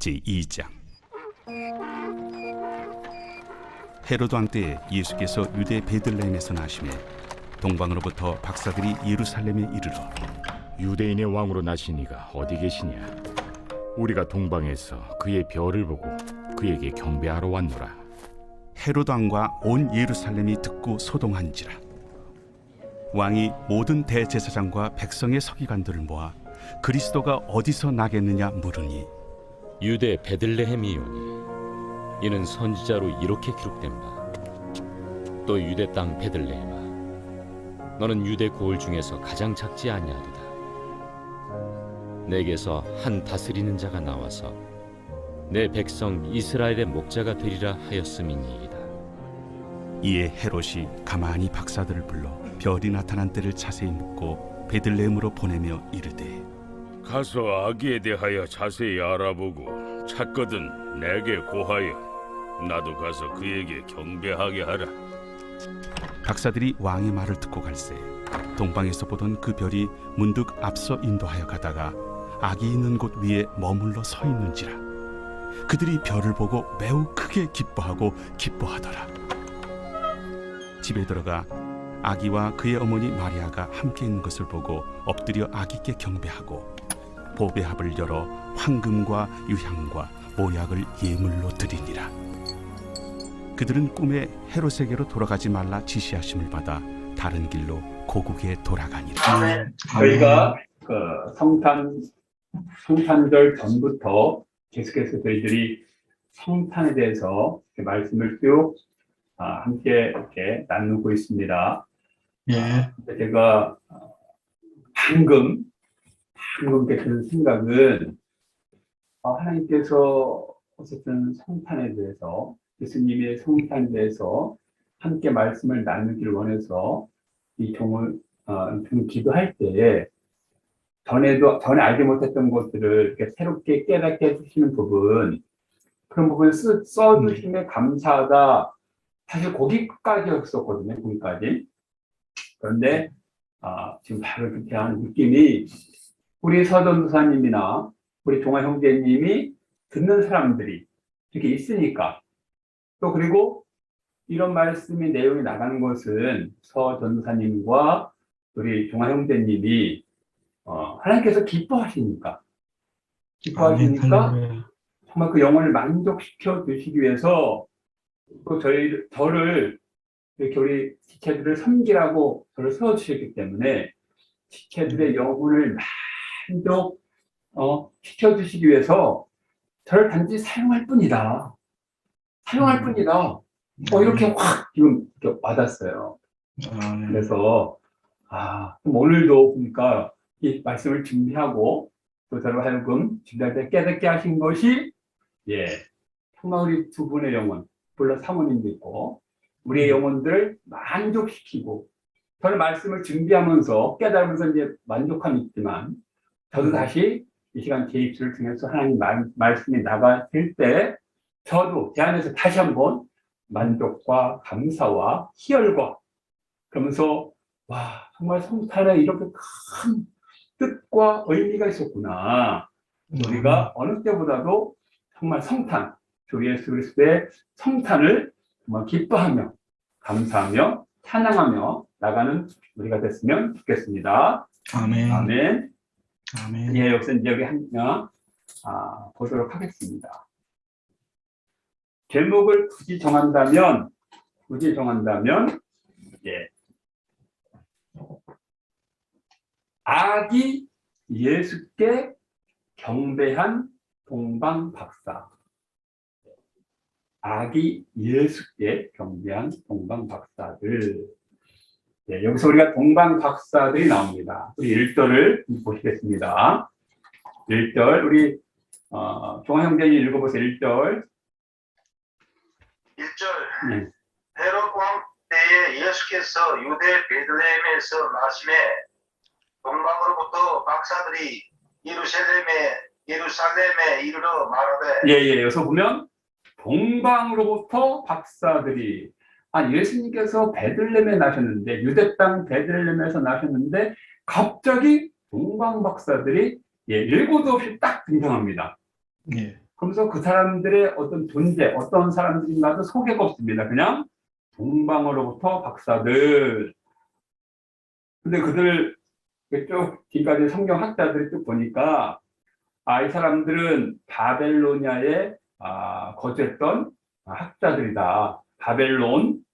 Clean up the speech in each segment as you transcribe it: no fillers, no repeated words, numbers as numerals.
제2장. 헤로드 왕 때에 예수께서 유대 베들레헴에서 나시매 동방으로부터 박사들이 예루살렘에 이르러 유대인의 왕으로 나신 이가 어디 계시냐? 우리가 동방에서 그의 별을 보고 그에게 경배하러 왔노라. 헤로드 왕과 온 예루살렘이 듣고 소동한지라. 왕이 모든 대제사장과 백성의 서기관들을 모아 그리스도가 어디서 나겠느냐 물으니 유대 베들레헴이오니 이는 선지자로 이렇게 기록된 바 또 유대 땅 베들레헴아 너는 유대 고을 중에서 가장 작지 아니하도다. 내게서 한 다스리는 자가 나와서 내 백성 이스라엘의 목자가 되리라 하였음이니이다. 이에 헤롯이 가만히 박사들을 불러 별이 나타난 때를 자세히 묻고 베들레헴으로 보내며 이르되 가서 아기에 대하여 자세히 알아보고 찾거든 내게 고하여 나도 가서 그에게 경배하게 하라. 박사들이 왕의 말을 듣고 갈새 동방에서 보던 그 별이 문득 앞서 인도하여 가다가 아기 있는 곳 위에 머물러 서 있는지라. 그들이 별을 보고 매우 크게 기뻐하더라. 집에 들어가 아기와 그의 어머니 마리아가 함께 있는 것을 보고 엎드려 아기께 경배하고 보배합을 열어 황금과 유향과 모약을 예물로 드리니라. 그들은 꿈에 헤롯에게로 돌아가지 말라 지시하심을 받아 다른 길로 고국에 돌아가니라. 저희가 성탄절 전부터 계속해서 저희들이 성탄에 대해서 말씀을 쭉 함께 이렇게 나누고 있습니다. 예. 제가 방금 드는 생각은 하나님께서 어쨌든 성탄에 대해서 예수님의 성탄에 대해서 함께 말씀을 나누기를 원해서 이 종을 기도할 때에 전에 알지 못했던 것들을 이렇게 새롭게 깨닫게 해주시는 부분, 그런 부분을 써주심에 감사하다. 사실 거기까지였었거든요. 거기까지. 그런데 지금 바로 그렇게 하는 느낌이 우리 서전도사님이나 우리 종아 형제님이 듣는 사람들이 이렇게 있으니까, 또 그리고 이런 말씀의 내용이 나가는 것은 서전도사님과 우리 종아 형제님이 하나님께서 기뻐하시니까 정말 그 영혼을 만족시켜 주시기 위해서 또 저를 이렇게 우리 지체들을 섬기라고 저를 세워주셨기 때문에 지체들의 영혼을 만족 시켜주시기 위해서 저를 단지 사용할 뿐이다. 이렇게 확 지금 이렇게 와닿았어요. 그래서 오늘도 보니까 이 말씀을 준비하고 또 저를 하여금 준비할 때 깨닫게 하신 것이 정말 우리 두 분의 영혼, 물론 사모님도 있고 우리의 영혼들을 만족시키고, 저는 말씀을 준비하면서 깨달으면서 이제 만족함이 있지만 저도 다시 이 시간 제 입술을 통해서 하나님 말씀이 나갔을 때 저도 제 안에서 다시 한번 만족과 감사와 희열과, 그러면서 정말 성탄에 이렇게 큰 뜻과 의미가 있었구나. 우리가 어느 때보다도 정말 성탄, 주 예수 그리스도의 성탄을 정말 기뻐하며 감사하며 찬양하며 나가는 우리가 됐으면 좋겠습니다. 아멘. 예, 여기서 이제 여기 보도록 하겠습니다. 제목을 굳이 정한다면 아기 예수께 경배한 동방 박사. 아기 예수께 경배한 동방 박사들. 여기서 우리가 동방 박사들이 나옵니다. 우리 1절을 보시겠습니다. 1절 우리 종아 형제님 읽어보세요. 1절. 1절 헤롯 왕 때에 예수께서 유대 베들레헴에서 나심에 동방으로부터 박사들이 예루살렘에 이르러 말하되. 여기서 보면 동방으로부터 박사들이, 예수님께서 베들레헴에 나셨는데, 유대 땅 베들레헴에서 나셨는데 갑자기 동방 박사들이 예고도 없이 딱 등장합니다. 그러면서 그 사람들의 어떤 존재, 어떤 사람들인가도 소개가 없습니다. 그냥 동방으로부터 박사들. 근데 그들 쭉 뒤까지 성경 학자들이 쭉 보니까 이 사람들은 바벨로니아에 거주했던 학자들이다. 바벨론.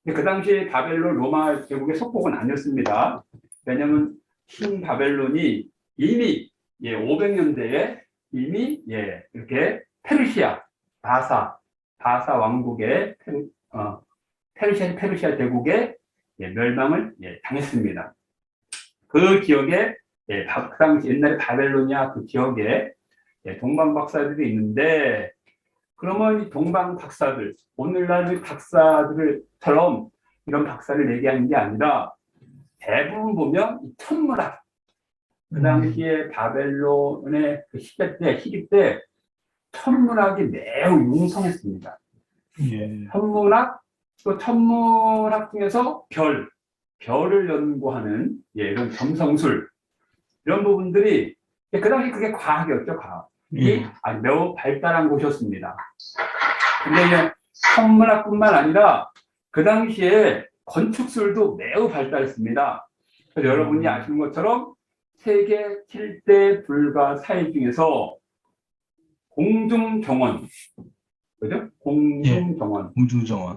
근데 그 당시에 바벨론 로마 제국의 속국은 아니었습니다. 왜냐하면 신 바벨론이 이미 500년대에 이미 이렇게 페르시아 바사 왕국의 페르시아 제국의 멸망을 당했습니다. 그 기억에 그 당시 옛날에 바벨로니아 그 지역에 동방 박사들이 있는데, 그러면 이 동방 박사들, 오늘날 박사들처럼 이런 박사를 얘기하는 게 아니라 대부분 보면 이 천문학, 그 당시에 바벨론의 그 시기 때 천문학이 매우 융성했습니다. 천문학, 또 천문학 중에서 별을 연구하는 이런 점성술, 이런 부분들이 그 당시 그게 과학이었죠, 과학. 매우 발달한 곳이었습니다. 근데 이제 천문학뿐만 아니라 그 당시에 건축술도 매우 발달했습니다. 그래서 여러분이 아시는 것처럼 세계 7대 불가사의 중에서 공중정원, 그죠? 공중정원.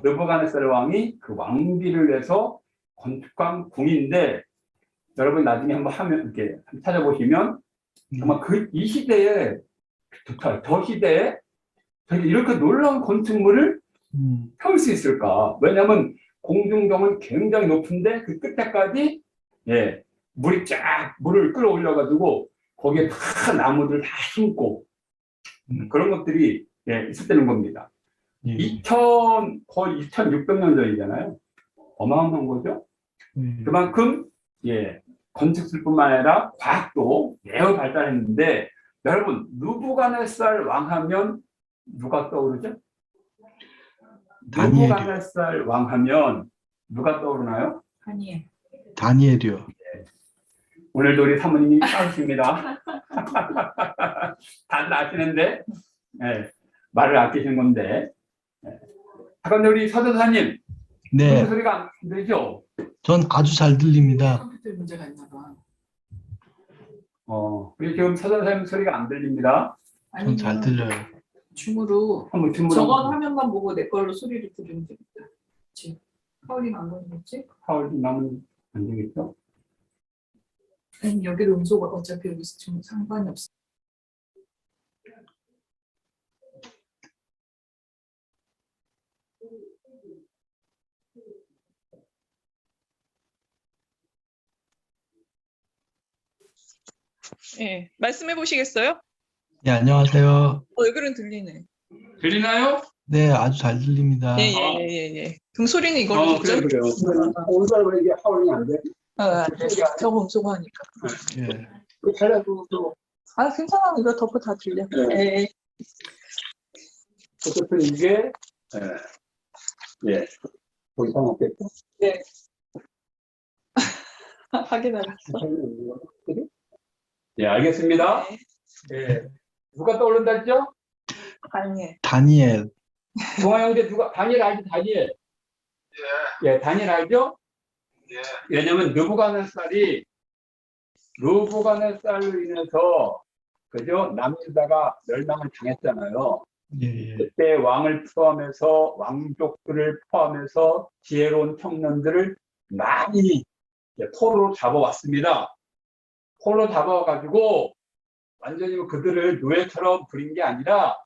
느부갓네살 왕이 그 왕비를 해서 건축한 궁인데, 여러분 나중에 한번 이렇게 찾아보시면 정말 이 시대에, 저 시대에 이렇게 놀라운 건축물을 세울 수 있을까? 왜냐하면 공중정은 굉장히 높은데 그 끝에까지 물을 끌어올려가지고 거기에 다 나무들 다 심고 그런 것들이 있었다는 겁니다. 거의 2600년 전이잖아요. 어마어마한 거죠. 그만큼 건축술뿐만 아니라 과학도 매우 발달했는데, 여러분 느부갓네살 왕하면 누가 떠오르죠? 느부갓네살 왕하면 누가 떠오르나요? 다니엘이요. 오늘도 우리 사모님이 싸우십니다. 다들 아시는데 말을 아끼신 건데. 그런데 우리 서전사님, 네, 소리가 안 들리죠? 전 아주 잘 들립니다. 컴퓨터에 문제가 있나 봐. 우리 지금 서전사님 소리가 안 들립니다. 전 잘 들려요. 줌으로 한번 저건 화면만 보고 내 걸로 소리를 들으면 되겠다. 그치? 파울링 안 걸리겠지? 파울 나면 안 되겠죠? 아니 여기로 음소가 어차피 여기서 지금 상관이 없어. 예, 말씀해 보시겠어요? 네, 안녕하세요. 얼굴은 들리네. 들리나요? 네, 아주 잘 들립니다. 예. 등소리는 이걸로 듣죠? 그래요. 오늘 왜 이게 파울이 안 돼? 안 돼. 저거 음소거 하니까. 예. 잘라도 또 괜찮아. 이거 덮어 다 들려. 네. 예. 어쨌든 이게 더 이상 없겠죠? 네. 확인하겠어. 알겠습니다. 네. 누가 떠오른다 했죠? 다니엘. 다니엘. 동아 형제 다니엘 알지? 다니엘. 다니엘 알죠? 왜냐면 느부갓네살로 인해서 그죠? 남유다가 멸망을 당했잖아요. 그때 왕을 포함해서 왕족들을 포함해서 지혜로운 청년들을 많이 포로로 잡아왔습니다. 포로로 잡아가지고 완전히 그들을 노예처럼 부린 게 아니라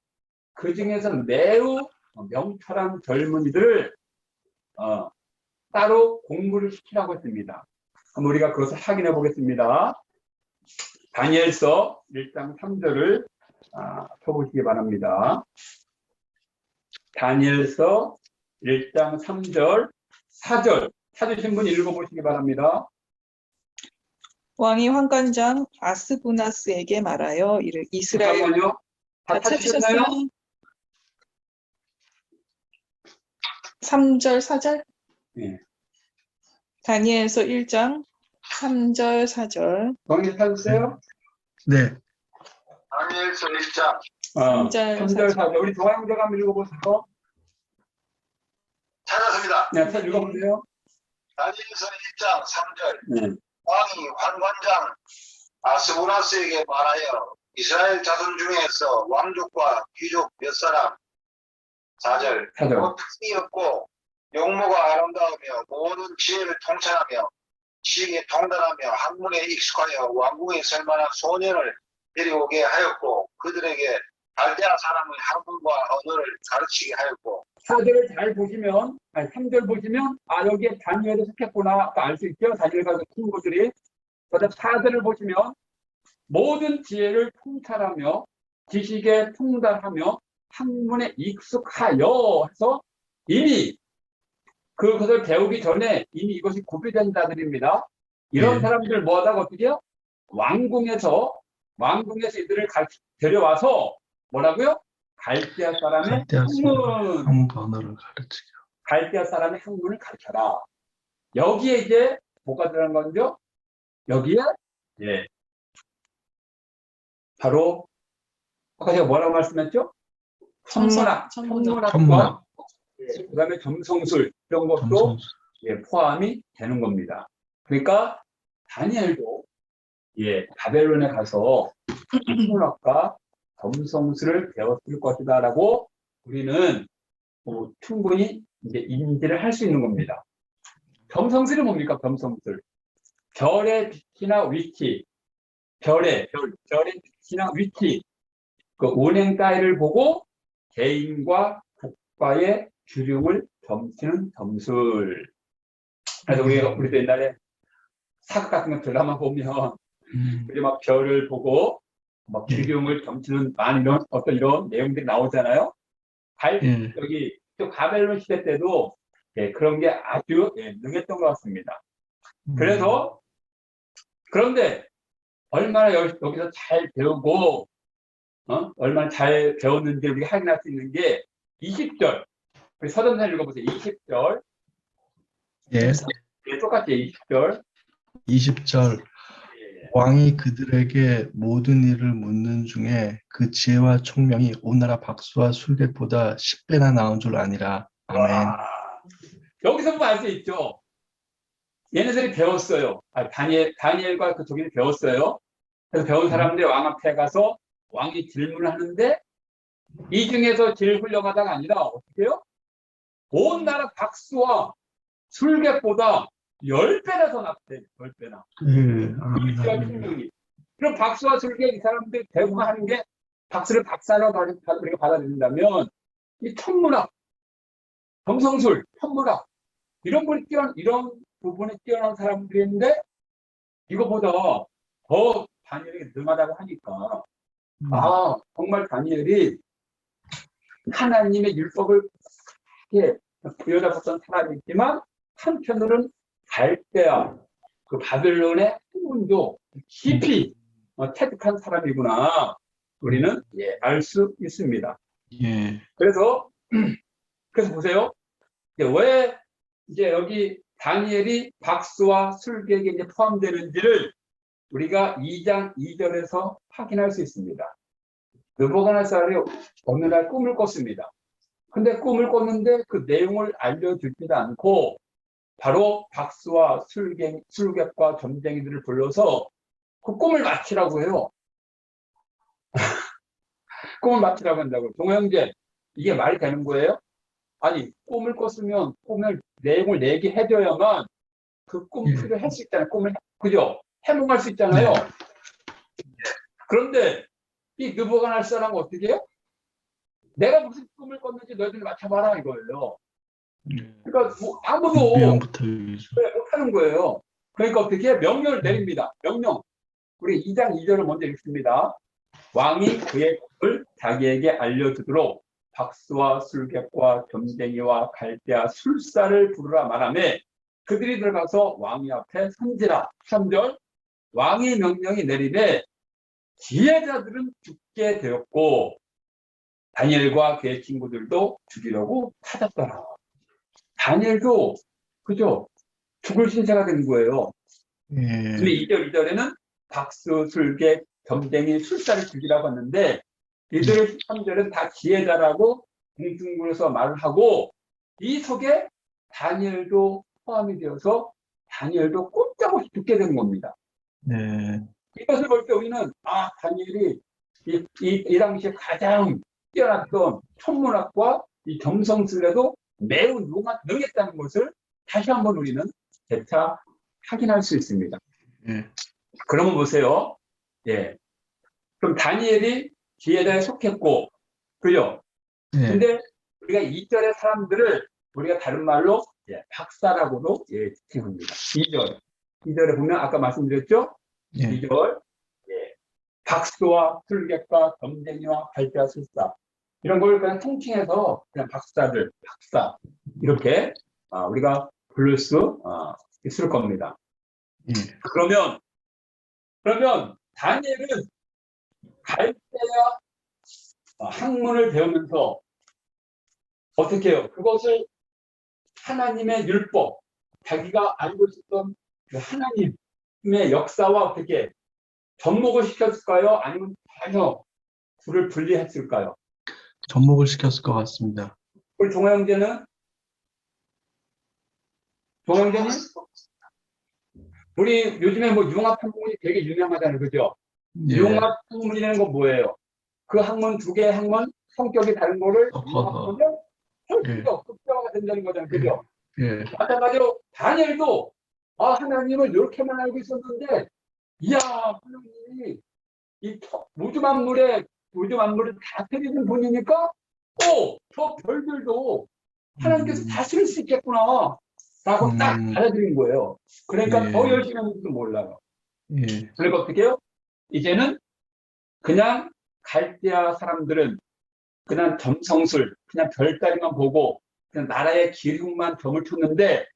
그 중에서 매우 명철한 젊은이들을 따로 공부를 시키라고 했습니다. 그럼 우리가 그것을 확인해 보겠습니다. 다니엘서 1장 3절을 펴보시기 바랍니다. 다니엘서 1장 3절, 4절 찾으신 분 읽어보시기 바랍니다. 왕이 환관장 아스부나스에게 말하여 이를 이스라엘. 잠깐만요. 다 찾으셨나요? 3절, 4절? 네. 다니엘서 1장 3절, 4절. 정리 찾으세요? 네. 다니엘서 1장 삼절, 3절, 4절. 우리 도화영자가 한번 읽어보세요. 찾았습니다. 네, 한번 읽어보세요. 다니엘서 1장 3절. 네. 왕이 환관장 아스부나스에게 말하여 이스라엘 자손 중에서 왕족과 귀족 몇 사람 4절. 4절. 곧 특이 없고 용모가 아름다우며 모든 지혜를 통찰하며 지식에 통달하며 학문에 익숙하여 왕궁에 설 만한 소년을 데려오게 하였고 그들에게 갈대아 사람의 학문과 언어를 가르치게 하였고 4절을 잘 보시면, 아니 3절 보시면, 아, 여기에 다니엘이 속했구나 알 수 있죠? 다니엘과 그 친구들이. 그다음 4절을 보시면, 모든 지혜를 통찰하며, 지식에 통달하며, 학문에 익숙하여 해서 이미 그것을 배우기 전에 이미 이것이 구비된 자들입니다. 이런 네. 사람들 뭐하다가 어떻게 해요? 왕궁에서 이들을 데려와서 뭐라고요? 갈대아 사람의 갈대아 학문, 한국 언어를 가르치죠. 갈대아 사람의 학문을 가르쳐라. 여기에 이제 뭐가 들어간 건죠? 여기에 예, 바로 아까 제가 뭐라고 말씀했죠? 천문학, 천문학. 예, 그다음에 점성술 이런 것도 점성술. 예, 포함이 되는 겁니다. 그러니까 다니엘도 예, 바벨론에 가서 천문학과 점성술을 배웠을 것이다라고 우리는 충분히 이제 인지를 할 수 있는 겁니다. 점성술이 뭡니까? 점성술. 별의 빛이나 위치, 별의 빛이나 위치, 그 운행 따위를 보고 개인과 국가의 주름을 점치는 점술. 그래서 우리도 옛날에 사극 같은 거 드라마 보면 우리 막 별을 보고 막 주름을 점치는 많은 이런 내용들이 나오잖아요. 여기 또 바벨론 시대 때도 예, 그런 게 아주 능했던 것 같습니다. 그래서 그런데 얼마나 여기서 잘 배우고 얼마나 잘 배웠는지 우리가 확인할 수 있는 게 20절. 우리 서점사 읽어보세요. 20절. 예. 예, 똑같이 20절. 20절. 왕이 그들에게 모든 일을 묻는 중에 그 지혜와 총명이 오나라 박수와 술객보다 10배나 나온 줄 아니라. 아멘. 와, 여기서 보면 알 수 있죠. 얘네들이 배웠어요. 다니엘과 그 종이 배웠어요. 그래서 배운 사람들이 왕 앞에 가서 왕이 질문을 하는데 이 중에서 제일 훌륭하다가 아니라 어떻게 해요? 온 나라 박수와 술객보다 10배나 더 낫대. 10배나. 아멘. 그럼 박수와 술객 이 사람들이 대부분 하는 게 박수를 박사로 우리가 받아들인다면 이 천문학, 점성술, 천문학 이런 부분에 뛰어난 사람들인데 이거보다 더 다니엘이 능하다고 하니까 아 정말 다니엘이 하나님의 율법을 이렇게 부여잡았던 사람이지만 한편으로는 갈대아 그 바벨론의 학문도 깊이 체득한 사람이구나 우리는 알 수 있습니다. 예. 그래서 보세요. 왜 이제 여기 다니엘이 박수와 술객에 이제 포함되는지를 우리가 2장 2절에서 확인할 수 있습니다. 느부갓네살이 어느 날 꿈을 꿨습니다. 근데 꿈을 꿨는데 그 내용을 알려주지도 않고 바로 박수와 술객과 점쟁이들을 불러서 그 꿈을 마치라고 해요. 꿈을 마치라고 한다고. 동호 형제, 이게 말이 되는 거예요? 아니, 꿈을 꿨으면 꿈을 내용을 내게 해줘야만 그 꿈풀이를 할 수 있잖아요. 꿈을, 그죠? 해몽할 수 있잖아요. 그런데 이 느부갓네살은 어떻게 해요? 내가 무슨 꿈을 꿨는지 너희들 맞춰봐라 이거예요. 그러니까 뭐 아무도 못하는 거예요. 그러니까 어떻게 명령을 내립니다. 명령. 우리 2장 2절을 먼저 읽습니다. 왕이 그의 꿈을 자기에게 알려주도록 박수와 술객과 점쟁이와 갈대아 술사를 부르라 말하며 그들이 들어가서 왕이 앞에 선지라. 3절 왕의 명령이 내리되 지혜자들은 죽게 되었고 다니엘과 그의 친구들도 죽이려고 찾았더라. 다니엘도 그죠? 죽을 신세가 된 거예요. 근데 2절에는 박수, 술객, 점쟁이, 술사를 죽이라고 했는데 이들 13절은 다 지혜자라고 공중군에서 말을 하고 이 속에 다니엘도 포함이 되어서 다니엘도 꼼짝없이 듣게 된 겁니다. 네. 이것을 볼 때 우리는 다니엘이 이 당시에 가장 뛰어났던 천문학과 이 점성술에도 매우 능했다는 것을 다시 한번 우리는 재차 확인할 수 있습니다. 예. 그러면 보세요. 예. 그럼 다니엘이 지혜자에 속했고, 그죠? 예. 근데 우리가 2절의 사람들을 우리가 다른 말로 박사라고도 지칭합니다. 2절에 보면 아까 말씀드렸죠? 예. 2절 박수와 술객과 점쟁이와 발자술사 이런 걸 그냥 통칭해서 그냥 박사들, 박사 이렇게 우리가 부를 수 있을 겁니다. 예. 그러면 다니엘은 갈대아 학문을 배우면서 어떻게 해요? 그것을 하나님의 율법, 자기가 알고 있었던 그 하나님의 역사와 어떻게 접목을 시켰을까요? 아니면 전혀 둘을 분리했을까요? 접목을 시켰을 것 같습니다. 우리 종호 형제는 우리 요즘에 뭐 융합 학문이 되게 유명하잖아요, 그죠? 예. 융합 학문이라는 건 뭐예요? 그 학문 두 개의 학문 성격이 다른 거를 섞어서. 융합하면 훨씬 극대화가 된다는 거잖아요, 그죠? 예. 마찬가지로 다니엘도 하나님을 이렇게만 알고 있었는데 이야 하나님이 이 우주 만물을 다스리는 분이니까 저 별들도 하나님께서 다스릴 수 있겠구나 라고 딱 받아들인 거예요. 그러니까 예. 더 열심히 하는지도 몰라요. 예. 그러니까 어떻게 해요? 이제는 그냥 갈대아 사람들은 그냥 점성술, 그냥 별따리만 보고 그냥 나라의 기름만 점을 쳤는데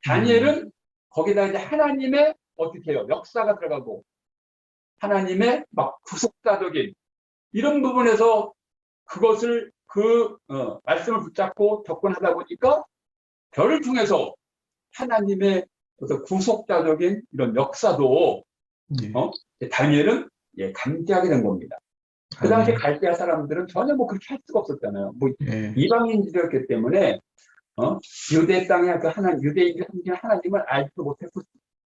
다니엘은 거기다 이제 하나님의 어떻게 해요? 역사가 들어가고 하나님의 막 구속자적인 이런 부분에서 그것을 말씀을 붙잡고 접근하다 보니까 별을 통해서 하나님의 구속자적인 이런 역사도 다니엘은 감지하게 된 겁니다. 그 당시 갈대아 사람들은 전혀 뭐 그렇게 할 수가 없었잖아요. 뭐 예. 이방인들이었기 때문에 유대 땅의 그 유대인들이 섬기는 하나님을 알지도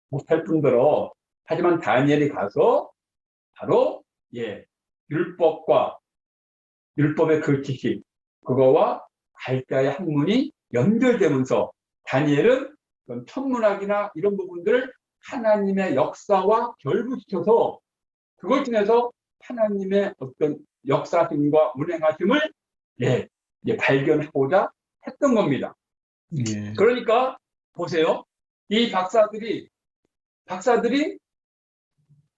못할 뿐더러 하지만 다니엘이 가서 바로 율법과 율법의 그 지식 그거와 갈대아의 학문이 연결되면서 다니엘은 천문학이나 이런 부분들을 하나님의 역사와 결부시켜서 그걸 통해서 하나님의 어떤 역사심과 운행하심을 발견하고자 했던 겁니다. 예. 그러니까 보세요. 이 박사들이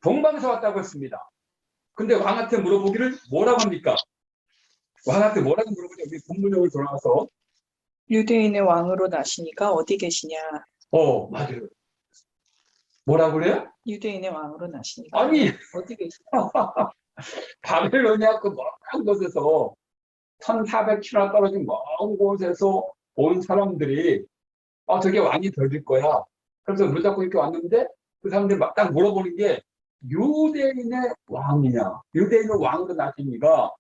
동방에서 왔다고 했습니다. 근데 왕한테 물어보기를 뭐라고 합니까? 왕한테 뭐라고 물어보죠? 우리 본문으로 돌아가서 유대인의 왕으로 나시니까 어디 계시냐? 맞아요. 뭐라고 그래요? 유대인의 왕으로 나시니까 아니 어디 계시냐? 바벨로니아 그 먼 곳에서 1400km 떨어진 먼 곳에서 온 사람들이 저게 왕이 되어질 거야. 그래서 무작고 이렇게 왔는데 그 사람들이 막 딱 물어보는 게 유대인의 왕이냐? 유대인의 왕으로 나시니까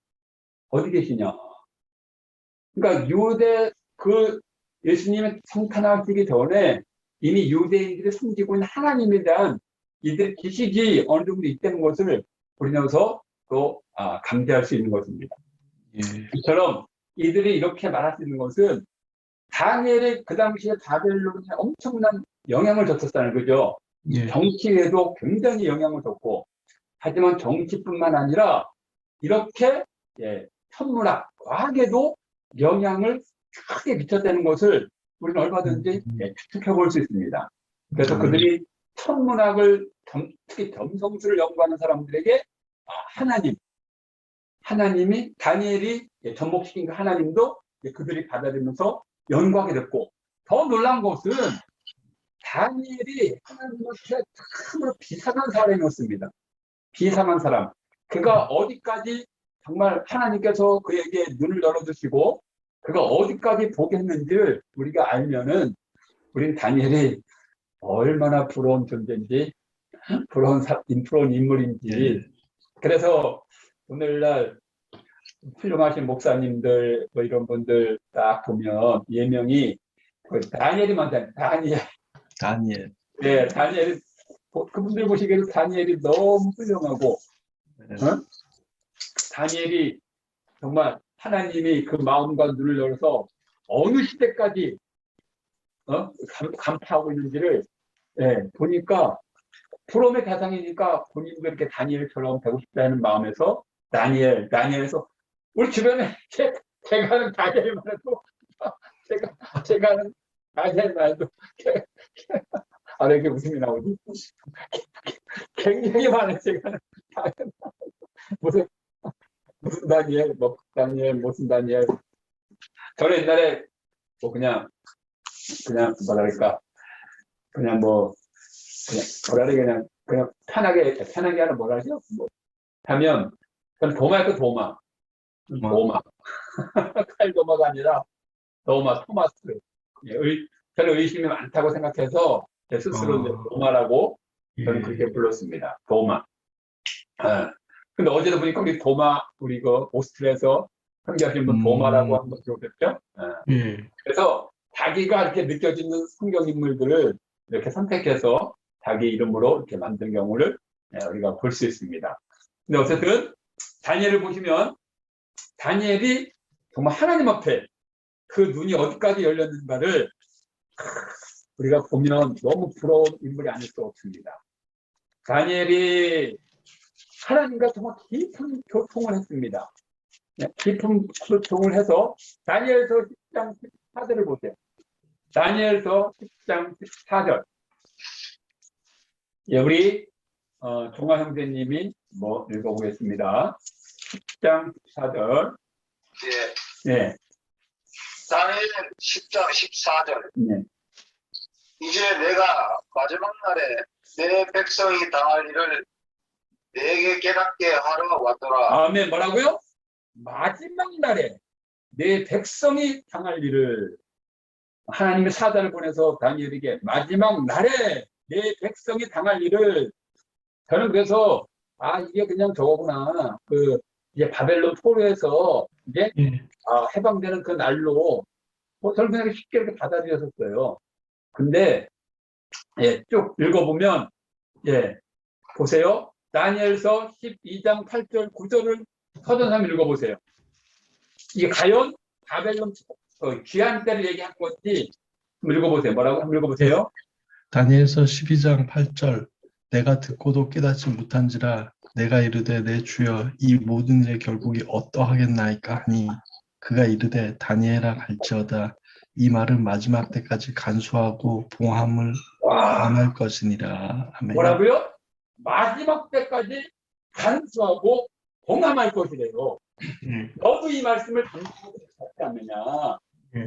어디 계시냐? 그러니까 예수님의 성탄하시기 전에 이미 유대인들이 숨기고 있는 하나님에 대한 이들의 지식이 어느 정도 있다는 것을 우리나라에서 또 감지할 수 있는 것입니다. 예. 이처럼 이들이 이렇게 말할 수 있는 것은 다니엘이 그 당시에 바벨론에 엄청난 영향을 줬었다는 거죠. 예. 정치에도 굉장히 영향을 줬고 하지만 정치뿐만 아니라 이렇게 천문학, 과학에도 영향을 크게 미쳤다는 것을 우리는 얼마든지 추측해 볼 수 있습니다. 그래서 그들이 천문학을 특히 점성술을 연구하는 사람들에게 하나님이 다니엘이 접목시킨 그 하나님도 그들이 받아들이면서 연구하게 됐고 더 놀란 것은 다니엘이 하나님한테 참으로 비상한 사람이었습니다. 비상한 사람. 그가 어디까지 정말 하나님께서 그에게 눈을 열어주시고 그가 어디까지 보게 했는지를 우리가 알면은 우린 다니엘이 얼마나 부러운 존재인지 부러운 인물인지 그래서 오늘날 훌륭하신 목사님들 뭐 이런 분들 딱 보면 예명이 그 다니엘이 많잖아요. 다니엘. 다니엘. 네, 다니엘이 그분들 보시기에도 다니엘이 너무 훌륭하고 다니엘이 정말 하나님이 그 마음과 눈을 열어서 어느 시대까지 간파하고 있는지를 보니까 프롬의 대상이니까 본인도 이렇게 다니엘처럼 되고 싶다는 마음에서 다니엘에서 우리 주변에 제가 하는 다니엘만 해도 제가 하는 다니엘만 해도 왜 이렇게 웃음이 나오지? 굉장히 많아요. 제가 하는 다니엘. 무슨 다니엘, 뭐 다니엘, 무슨 다니엘. 저는 옛날에 뭐 그냥 뭐랄까 그냥 편하게 하는 뭐라 하죠? 뭐 하면 저는 도마였고 도마. 칼도마가 아니라 토마스. 저는 의심이 많다고 생각해서 제 스스로 도마라고 저는 그렇게 불렀습니다. 도마. 근데 어제도 보니까 우리 도마, 우리 그 오스트리아에서 성경하신 분 도마라고 한번 들어보셨죠? 그래서 자기가 이렇게 느껴지는 성경 인물들을 이렇게 선택해서 자기 이름으로 이렇게 만든 경우를 우리가 볼 수 있습니다. 근데 어쨌든 다니엘을 보시면 다니엘이 정말 하나님 앞에 그 눈이 어디까지 열렸는가를 우리가 보면 너무 부러운 인물이 아닐 수 없습니다. 다니엘이 하나님과 정말 깊은 교통을 했습니다. 깊은 교통을 해서 다니엘서 10장 14절을 보세요. 다니엘서 10장 14절. 우리 종아 형제님이 읽어보겠습니다. 10장 14절. 예. 다니엘 10장 14절. 이제 내가 마지막 날에 내 백성이 당할 일을 내게 깨닫게 하러 왔더라. 아멘. 뭐라고요? 마지막 날에 내 백성이 당할 일을 하나님의 사자를 보내서 다니엘에게 마지막 날에 내 백성이 당할 일을 저는 그래서 이게 그냥 저거구나. 이제 바벨론 포로에서 이제 해방되는 그 날로 저는 그냥 쉽게 이렇게 받아들였었어요. 근데 쭉 읽어보면 보세요. 다니엘서 12장 8절 9절을 서전삼 읽어보세요. 이게 과연 바벨론 귀한 때를 얘기한 건지 한번 읽어보세요. 뭐라고? 한번 읽어보세요. 다니엘서 12장 8절. 내가 듣고도 깨닫지 못한지라 내가 이르되 내 주여 이 모든 일의 결국이 어떠하겠나이까 하니 그가 이르되 다니엘아 갈지어다 이 말은 마지막 때까지 간수하고 봉함을 안 할 것이니라. 아멘. 뭐라고요? 마지막 때까지 간수하고 봉함할 것이래요. 너도 이 말씀을 당신하고 찾지 않느냐.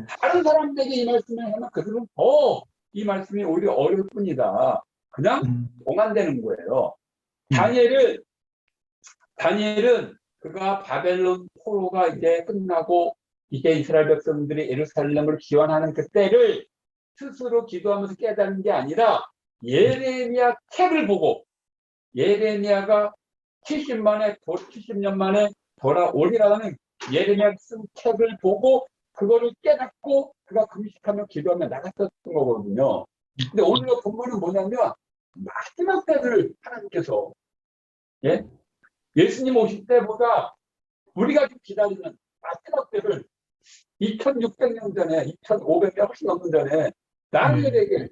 다른 사람들에게 이 말씀을 하면 그들은 더 이 말씀이 오히려 어려울 뿐이다. 그냥 봉안되는 거예요. 다니엘은 그가 바벨론 포로가 이제 끝나고 이제 이스라엘 백성들이 예루살렘을 기원하는 그때를 스스로 기도하면서 깨닫는 게 아니라 예레미야 책을 보고 예레미야가 70년 만에 돌아오리라는 예레미야 쓴 책을 보고 그거를 깨닫고 그가 금식하며 기도하며 나갔었던 거거든요. 근데 오늘 본문은 뭐냐면 마지막 때를 하나님께서 예수님 오실 때보다 우리가 기다리는 마지막 때를 2600년 전에 2500년 훨씬 넘는 전에 다니엘에게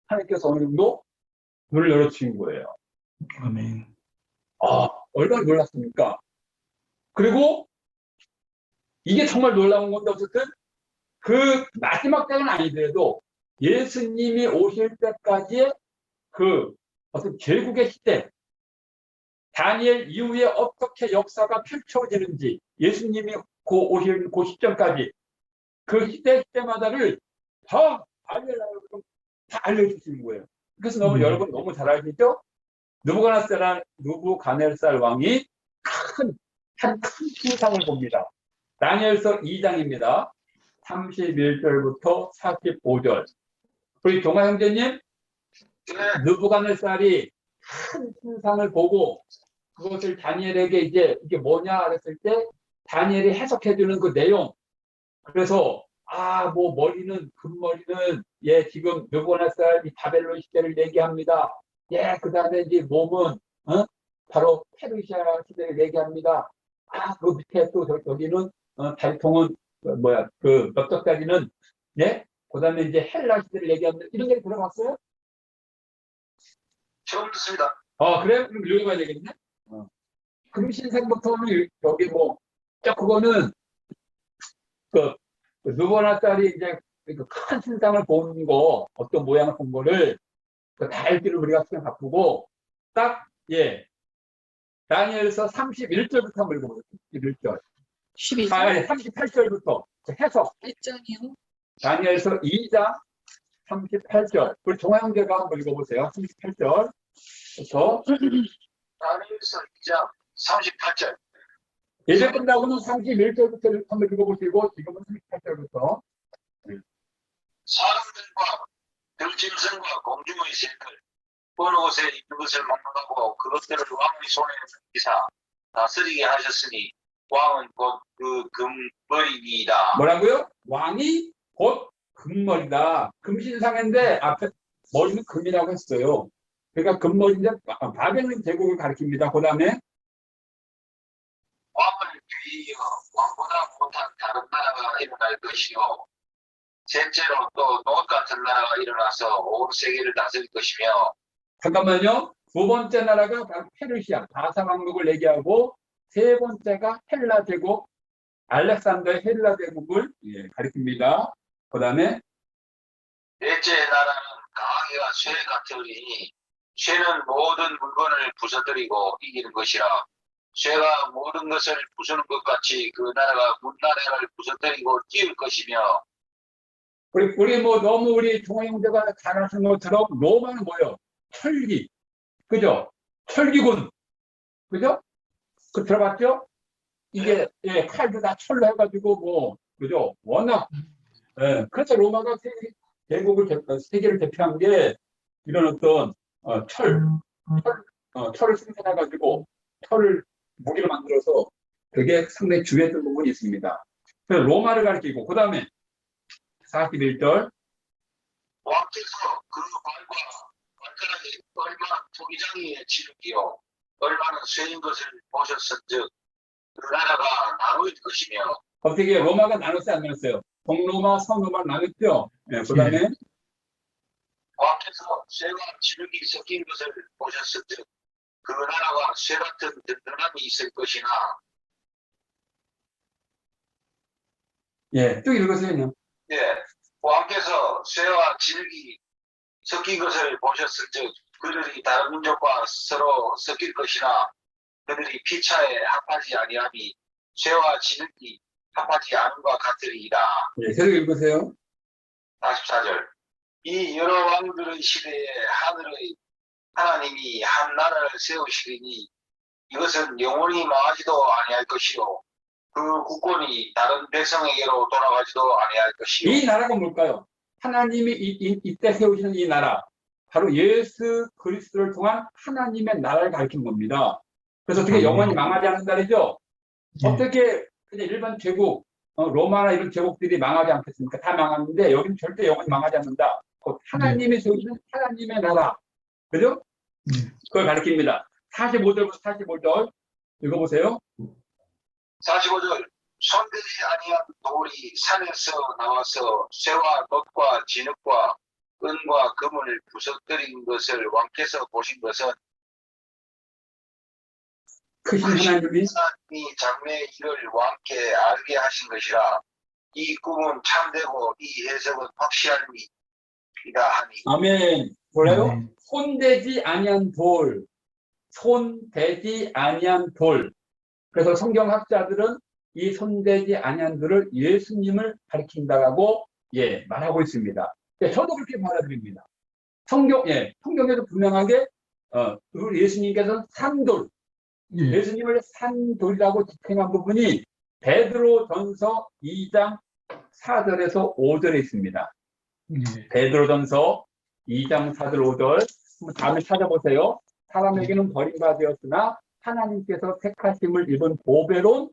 하나님께서 어느 정도 문을 열어주신 거예요. 아멘. 얼마나 놀랐습니까? 그리고 이게 정말 놀라운 건데 어쨌든 그 마지막 때는 아니더라도 예수님이 오실 때까지의 그 어떤 제국의 시대, 다니엘 이후에 어떻게 역사가 펼쳐지는지 예수님이 오실 그 시점까지 그 시대마다를 다 알려주시는 거예요. 그래서 여러분 너무 잘 알겠죠? 느부갓네살 왕이 큰 풍상을 봅니다. 다니엘서 2장입니다. 31절부터 45절. 우리 종아 형제님, 느부갓네살이 큰 풍상을 보고 그것을 다니엘에게 이제 이게 뭐냐 그랬을 때 다니엘이 해석해주는 그 내용. 그래서 뭐 머리는 금머리는 지금 느부갓네살 이 바벨론 시대를 얘기합니다. 그다음에 이제 몸은 바로 페르시아 시대를 얘기합니다. 그 밑에 또 여기는 달통은 그 넓적다리는 그다음에 이제 헬라 시대를 얘기합니다. 이런 얘기 들어봤어요? 처음 듣습니다. 그래? 그럼 읽어봐야 되겠네. 금신상부터는 여기 그거는 그 느부갓네살이 이제 그 큰 신상을 본 거, 어떤 모양을 본 거를 그 달기를 우리가 그냥 바꾸고 딱 다니엘서 31절부터 한번 읽어보세요. 31절. 12장 38절부터 해석. 1장이요. 다니엘서 2장 38절. 우리 종아형제가 한번 읽어보세요. 38절부터. 다니엘서 2장 38절. 예배 끝나고는 31절부터 한번 읽어보시고 지금은 38절부터. 사람들과 들짐승과 공중의 새들 어느 곳에 있는 것을 막론하고 그것들을 왕의 손에 넘기사 다스리게 하셨으니 왕은 곧 그 금머리니이다. 뭐라고요? 왕이 곧 금머리다. 금신상인데 앞에 머리는 금이라고 했어요. 그러니까 금머리인데 바벨론 제국을 가리킵니다. 그 다음에 왕을 위하여 왕보다 못한 다른 나라가 일어날 것이요 셋째로 또 노 같은 나라가 일어나서 온 세계를 다스릴 것이며. 잠깐만요. 두 번째 나라가 바로 페르시아, 바사 왕국을 얘기하고 세 번째가 헬라 제국, 알렉산더의 헬라 제국을 가리킵니다. 그 다음에 넷째 나라는 강하게가 쇠 같으리니 쇠는 모든 물건을 부서뜨리고 이기는 것이라. 쇠가 모든 것을 부수는 것 같이 그 나라가 문나라를 부서뜨리고 띄울 것이며. 우리 너무 우리 종아형제가 잘 아시는 것처럼 로마는 뭐예요? 철기. 그죠? 철기군. 그죠? 그 들어봤죠? 이게 칼도 다 철로 해가지고 그죠? 워낙 그래서 로마가 세계를 대표한 게 이런 어떤 철을 생산해가지고 철을 무기로 만들어서 그게 상당히 중요했던 부분이 있습니다. 그래서 로마를 가리키고 그 다음에 41절 왕께서 그 발과 발가락에 얼마 토기장이에 지르기요 얼마는 쇠인 것을 보셨은즉 그 나라가 나눌 것이며. 어떻게 로마가 나눴어요? 안 나눴어요? 동로마, 서로마 나눴죠? 그 다음에 왕께서 쇠와 지륵이 섞인 것을 보셨은즉 그 나라가 쇠 같은 든든함이 있을 것이나. 쭉 읽으세요. 왕께서 쇠와 지륵이 섞인 것을 보셨을즉 그들이 다른 민족과 서로 섞일 것이나 그들이 피차에 합하지 아니함이 쇠와 지륵이 합하지 않음과 같으리이다. 계속 읽으세요. 44절. 이 여러 왕들의 시대에 하늘의 하나님이 한 나라를 세우시리니 이것은 영원히 망하지도 아니할 것이요 그 국권이 다른 백성에게로 돌아가지도 아니할 것이요. 이 나라가 뭘까요? 하나님이 이때 세우시는 이 나라, 바로 예수 그리스도를 통한 하나님의 나라를 가리킨 겁니다. 그래서 어떻게 영원히 망하지 않는다 그러죠? 어떻게 그냥 일반 제국, 로마나 이런 제국들이 망하지 않겠습니까? 다 망하는데 여기는 절대 영원히 망하지 않는다. 곧 하나님이 세우시는 하나님의 나라, 그죠? 그걸 가리킵니다. 45절부터 45절 읽어보세요. 45절. 손대지 아니한 돌이 산에서 나와서 쇠와 놋과 진흙과 은과 금을 부서뜨린 것을 왕께서 보신 것은 크신 하나님이 하나님이 장래의 일을 왕께 알게 하신 것이라. 이 꿈은 참되고 이 해석은 확실합니다 하니. 아멘. 몰라요? 손대지 아니한 돌, 손대지 아니한 돌. 그래서 성경학자들은 이 손대지 아니한 돌을 예수님을 가리킨다라고 말하고 있습니다. 저도 그렇게 받아들입니다. 성경에도 분명하게 우리 예수님께서는 산돌, 예수님을 산돌이라고 지칭한 부분이 베드로전서 2장 4절에서 5절에 있습니다. 베드로전서 2장 4절 5절 한번 다음에 찾아보세요. 사람에게는 버림받았으나 하나님께서 택하심을 입은 보배로운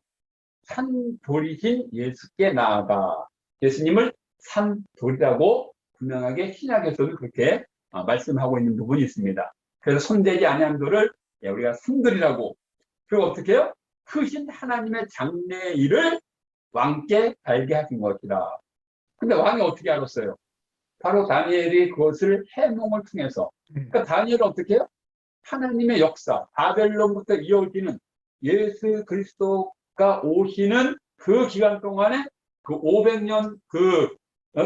산돌이신 예수께 나아가. 예수님을 산돌이라고 분명하게 신약에서도 그렇게 말씀하고 있는 부분이 있습니다. 그래서 손대지 아니한 돌을 우리가 산돌이라고. 그리고 어떻게 해요? 크신 하나님의 장래의 일을 왕께 알게 하신 것이다. 근데 왕이 어떻게 알았어요? 바로 다니엘이 그것을 해몽을 통해서. 그러니까 다니엘은 어떻게 해요? 하나님의 역사, 바벨론부터 이어지는 예수 그리스도가 오시는 그 기간 동안에 그 500년 그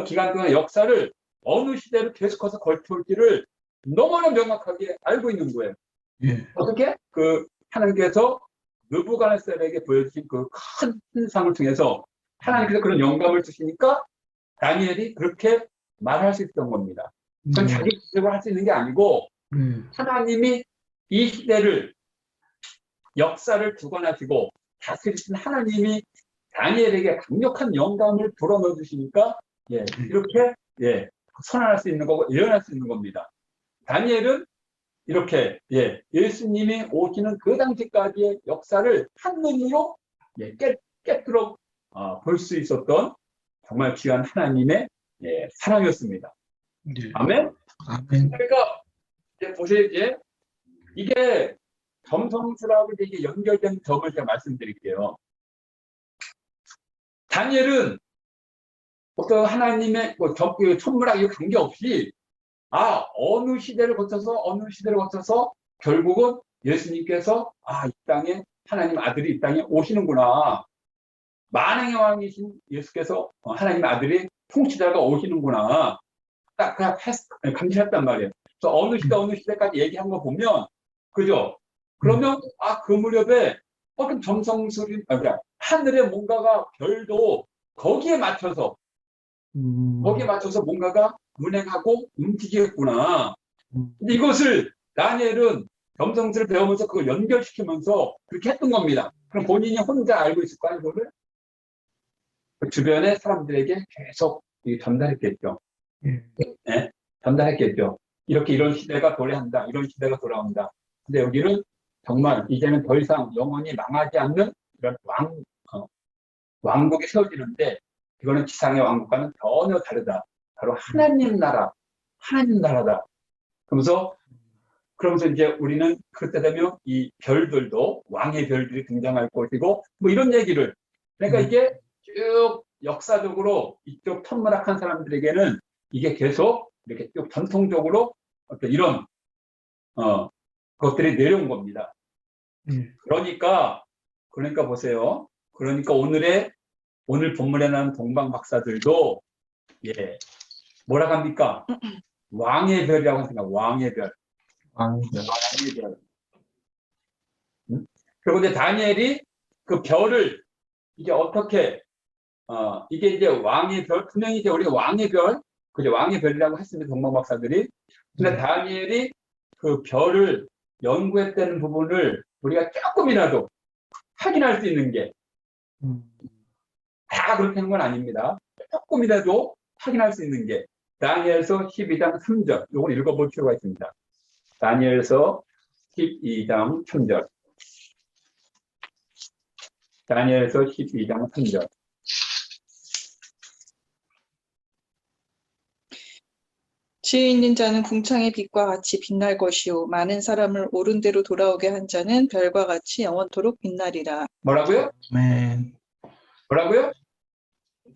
기간 동안의 역사를 어느 시대로 계속해서 걸쳐올지를 너무나 명확하게 알고 있는 거예요. 예. 어떻게? 그 하나님께서 느부갓네살에게 보여주신 그 큰 환상을 통해서 하나님께서 그런 영감을 주시니까 다니엘이 그렇게 말할 수 있었던 겁니다. 그건 자기 스스로 할 수 있는 게 아니고 하나님이 이 시대를 역사를 주관하시고 다스리신 하나님이 다니엘에게 강력한 영감을 불어넣어 주시니까 이렇게 선언할 수 있는 거고 예언할 수 있는 겁니다. 다니엘은 이렇게 예수님이 오시는 그 당시까지의 역사를 한눈으로 깨뜨려 볼 수 있었던 정말 귀한 하나님의 사랑이었습니다. 아멘? 아멘. 그러니까 이제 보세요. 이게 점성술하고 이게 연결된 점을 제가 말씀드릴게요. 다니엘은 어떤 하나님의 천문학 이 관계없이 어느 시대를 거쳐서 결국은 예수님께서 이 땅에 하나님 아들이 이 땅에 오시는구나. 만왕의 왕이신 예수께서 하나님 아들이 통치자가 오시는구나. 딱 감지했단 말이에요. 그래서 어느 시대까지 얘기한 거 보면, 그죠? 그러면, 그 무렵에 어떤 점성술이, 그러니까 하늘에 뭔가가 별도 거기에 맞춰서 뭔가가 운행하고 움직이겠구나. 근데 이것을 다니엘은 점성술을 배우면서 그걸 연결시키면서 그렇게 했던 겁니다. 그럼 본인이 혼자 알고 있을까요, 그거를? 주변의 사람들에게 계속 전달했겠죠. 전달했겠죠. 이런 시대가 도래한다. 이런 시대가 돌아온다. 근데 여기는 정말 이제는 더 이상 영원히 망하지 않는 이런 왕국이 세워지는데 이거는 지상의 왕국과는 전혀 다르다. 바로 하나님 나라다. 그러면서 이제 우리는 그때 되면 이 별들도 왕의 별들이 등장할 것이고 뭐 이런 얘기를 그러니까 이게 쭉 역사적으로 이쪽 천문학한 사람들에게는 이게 계속 이렇게 쭉 전통적으로 어떤 이런 것들이 내려온 겁니다. 그러니까 보세요. 그러니까 오늘 본문에 나온 동방 박사들도 뭐라고 합니까? 왕의 별이라고 합니다. 왕의 별. 그리고 이제 다니엘이 그 별을 이게 어떻게 이게 이제 왕의 별, 분명히 이제 우리가 왕의 별, 그죠? 왕의 별이라고 했습니다. 동방 박사들이. 근데 다니엘이 그 별을 연구했다는 부분을 우리가 조금이라도 확인할 수 있는 게 다 그렇게 하는 건 아닙니다. 조금이라도 확인할 수 있는 게 다니엘서 12장 3절. 이걸 읽어볼 필요가 있습니다. 다니엘서 12장 3절. 다니엘서 12장 3절. 지혜 있는 자는 궁창의 빛과 같이 빛날 것이요 많은 사람을 옳은 대로 돌아오게 한 자는 별과 같이 영원토록 빛나리라. 뭐라고요? 아멘. 뭐라고요?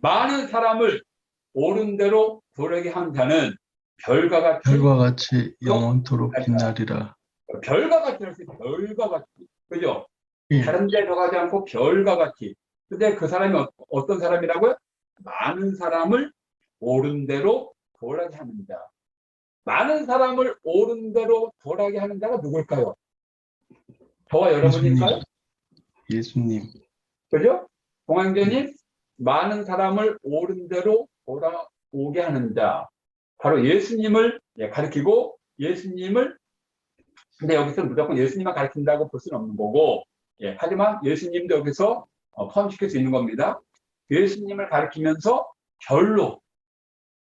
많은 사람을 옳은 대로 돌아오게 한 자는 별과 같이 영원토록 빛나리라. 별과 같이 할 수 있어요. 별과 같이. 그죠? 예. 다른 데 들어가지 않고 별과 같이. 근데 그 사람이 어떤 사람이라고요? 많은 사람을 옳은 대로 돌아게 하는 자. 많은 사람을 옳은 대로 돌아게 하는 자가 누굴까요? 저와 여러분일까요? 예수님. 그죠? 공황제님, 많은 사람을 옳은 대로 돌아오게 하는 자. 바로 예수님을 가리키고 예수님을 근데 여기서 무조건 예수님만 가리킨다고 볼 수는 없는 거고 하지만 예수님도 여기서 포함시킬 수 있는 겁니다. 예수님을 가리키면서 별로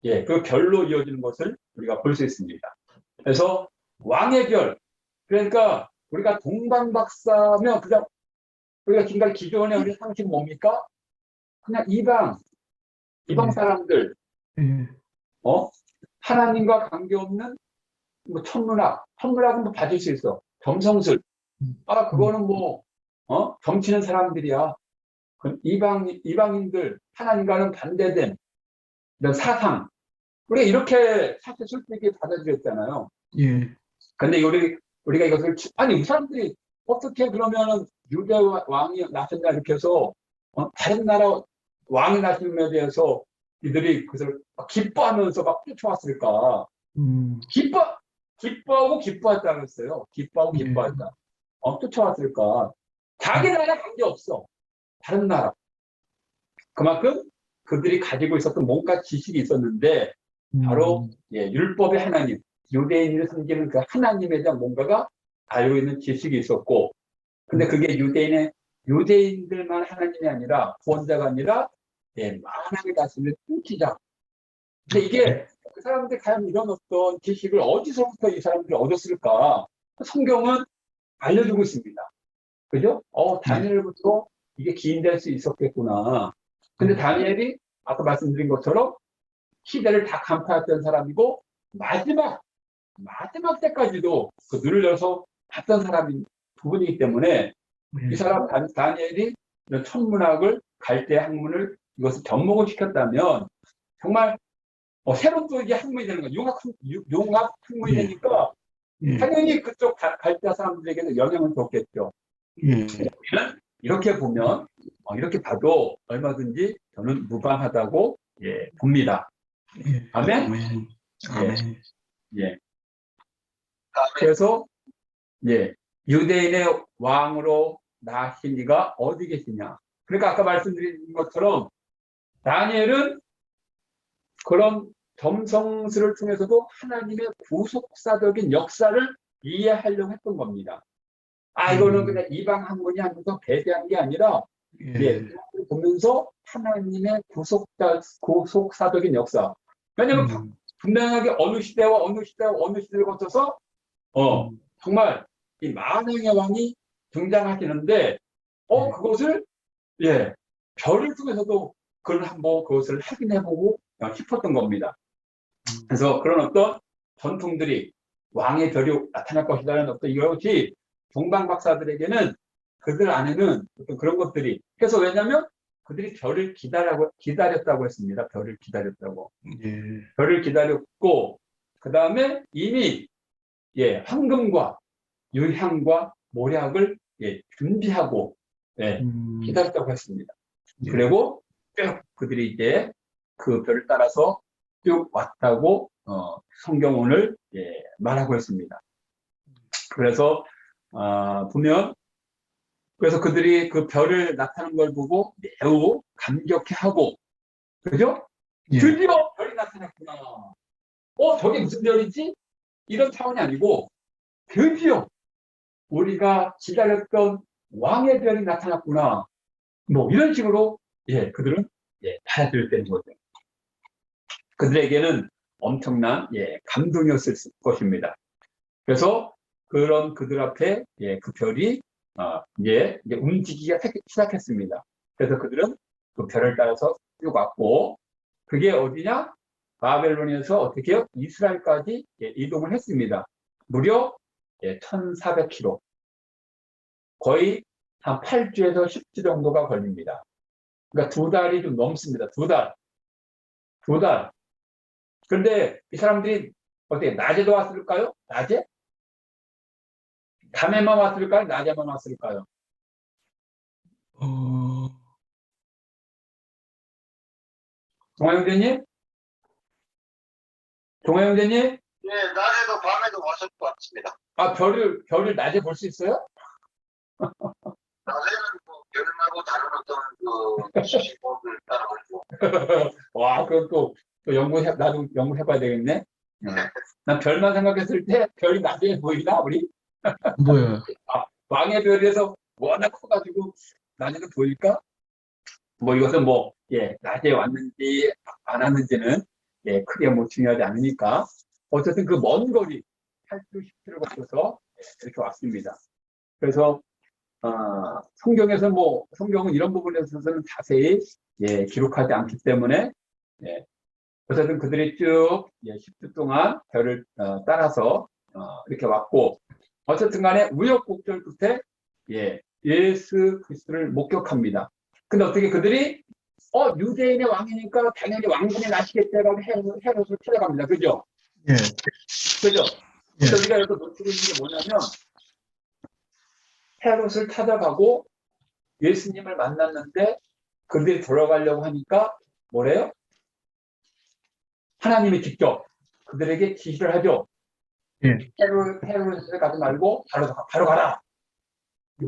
그 별로 이어지는 것을 우리가 볼 수 있습니다. 그래서 왕의 별 그러니까 우리가 동방박사면 그냥 우리가 지금까지 기존의 우리 상식 뭡니까? 그냥 이방 사람들, 예. 하나님과 관계없는 뭐 천문학은 뭐 받을 수 있어. 점성술. 그거는 뭐, 점치는 사람들이야. 그 이방인들, 하나님과는 반대된 이런 사상. 우리가 이렇게 사실 솔직히 받아들였잖아요. 예. 근데 우리가 이것을, 아니, 이 사람들이 어떻게 그러면은 유대 왕이 나선다 이렇게 해서, 다른 나라 왕이 나심에 대해서 이들이 그것을 막 기뻐하면서 막 쫓아왔을까? 기뻐하고 기뻐했다고 했어요. 기뻐하고 예. 기뻐했다. 쫓아왔을까? 자기 나라 관계없어. 다른 나라. 그만큼 그들이 가지고 있었던 뭔가 지식이 있었는데, 바로 율법의 하나님, 유대인을 섬기는 그 하나님에 대한 뭔가가 알고 있는 지식이 있었고, 근데 그게 유대인들만 하나님이 아니라 구원자가 아니라 만하게 다스리는 통치자. 근데 이게 그 사람들이 과연 이런 어떤 지식을 어디서부터 이 사람들이 얻었을까? 성경은 알려주고 있습니다. 그죠? 다니엘부터 이게 기인될 수 있었겠구나. 근데 다니엘이 아까 말씀드린 것처럼 시대를 다 간파했던 사람이고 마지막 때까지도 그 눈을 열어서 봤던 사람인 부분이기 때문에 이 사람 다니엘이 이런 천문학을 갈대 학문을 이것을 접목을 시켰다면 정말 새로운 또 이게 학문이 되는 거예요. 용합 학문이 되니까 당연히 그쪽 갈대 사람들에게는 영향을 줬겠죠. 이렇게 보면 이렇게 봐도 얼마든지 저는 무방하다고 봅니다. 아멘. 그래서 유대인의 왕으로 나신 이가 어디 계시냐. 그러니까 아까 말씀드린 것처럼 다니엘은 그런 점성술을 통해서도 하나님의 구속사적인 역사를 이해하려고 했던 겁니다. 이거는 그냥 이방 학문이 하면서 배제한 게 아니라 보면서 하나님의 구속사적인 역사. 왜냐하면 분명하게 어느 시대와 어느 시대를 거쳐서 정말 이 만왕의 왕이 등장하시는데 그것을 별을 통해서도 그걸 한번 그것을 확인해보고 싶었던 겁니다. 그래서 그런 어떤 전통들이 왕의 별이 나타날 것이라는 어떤 이것이 동방 박사들에게는 그들 안에는 어떤 그런 것들이 그래서 왜냐하면 그들이 별을 기다렸다고 했습니다. 별을 기다렸다고. 별을 기다렸고 그 다음에 이미 황금과 유향과 모략을 준비하고 기다렸다고 했습니다. 그리고 쭉 그들이 이제 그 별을 따라서 쭉 왔다고 성경을 말하고 있습니다. 그래서 보면 그래서 그들이 그 별을 나타나는 걸 보고 매우 감격해하고 그죠? 드디어 별이 나타났구나. 저게 무슨 별이지? 이런 차원이 아니고 드디어 우리가 기다렸던 왕의 별이 나타났구나. 뭐 이런 식으로 그들은 받아들였다는 거죠. 그들에게는 엄청난 감동이었을 것입니다. 그래서 그런 그들 앞에 그 별이 이제 움직이기 시작했습니다. 그래서 그들은 그 별을 따라서 쭉 왔고 그게 어디냐? 바벨론에서 어떻게 해요? 이스라엘까지 이동을 했습니다. 무려 1400km. 거의 한 8주에서 10주 정도가 걸립니다. 그러니까 2달이 좀 넘습니다. 2달. 그런데 이 사람들이 어떻게 낮에도 왔을까요? 낮에? 밤에만 왔을까요? 낮에만 왔을까요? 동아형제님? 낮에도 밤에도 왔을 것 같습니다. 별을 낮에 볼 수 있어요? 낮에는 뭐 별하고 다른 어떤 시식법을 따라가지고. 와, 그럼 또 나도 연구해봐야 되겠네. 난 별만 생각했을 때 별이 낮에 보이나 우리? 뭐야? 왕의 별에서 워낙 커가지고 낮에도 보일까? 뭐 이것은 낮에 왔는지 안 왔는지는 크게 뭐 중요하지 않으니까 어쨌든 그 먼 거리 8km, 10km 거쳐서 이렇게 왔습니다. 그래서 성경에서 성경은 이런 부분에 있어서는 자세히 기록하지 않기 때문에 어쨌든 그들이 쭉 10주 동안 별을 따라서 이렇게 왔고 어쨌든 간에 우여곡절 끝에 예수 그리스도를 목격합니다. 근데 어떻게 그들이 유대인의 왕이니까 당연히 왕군이 나시겠다라고 헤롯을 찾아갑니다. 그죠? 예. 그죠? 예. 그래서 우리가 여기서 놓치고 있는 게 뭐냐면 헤롯을 찾아가고 예수님을 만났는데 그들이 돌아가려고 하니까 뭐래요? 하나님이 직접 그들에게 지시를 하죠. 예. 헤롯에 가지 말고 바로 가라.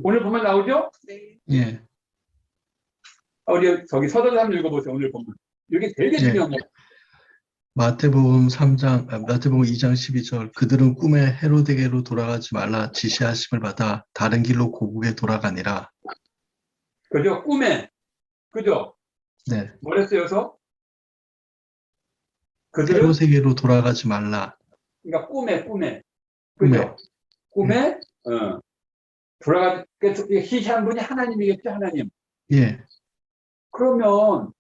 오늘 보면 나오죠? 네. 예. 우리 저기 서두를 한번 읽어보세요. 오늘 보면 이게 되게 중요해요. 마태복음 2장 12절 그들은 꿈에 헤로데게로 돌아가지 말라 지시하심을 받아 다른 길로 고국에 돌아가니라. 그죠? 꿈에. 그죠? 네. 뭐랬어요? 그래서 그들은 헤로세계로 돌아가지 말라. 그러니까 꿈에. 꿈에. 그죠? 꿈에 돌아가게 희시한 분이 하나님이겠죠, 하나님. 예. 그러면